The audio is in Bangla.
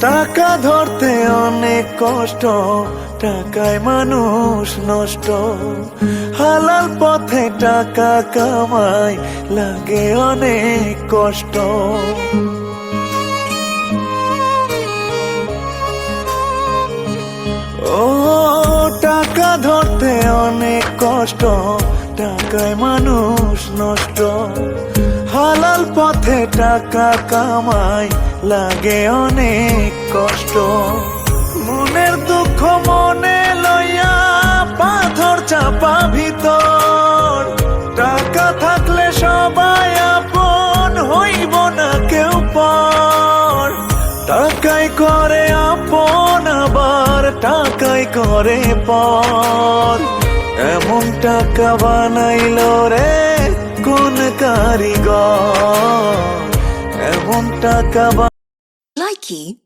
টাকা ধরতে অনেক কষ্ট, টাকায় মানুষ নষ্ট। হালাল পথে টাকা কামাই লাগে অনেক কষ্ট। ও টাকা ধরতে অনেক কষ্ট, টাকায় মানুষ নষ্ট। হালাল পথে টাকা কামাই লাগে অনেক কষ্ট। মনের দুঃখ মনে লইয়া পাথর চাপা ভিতর, টাকা থাকলে সবাই আপন, হইব না কেউ পর। টাকাই করে আপন আবার টাকাই করে পর, এমন টাকা বানাইলো রে কোন কারিগর, এমন টাকা। Likey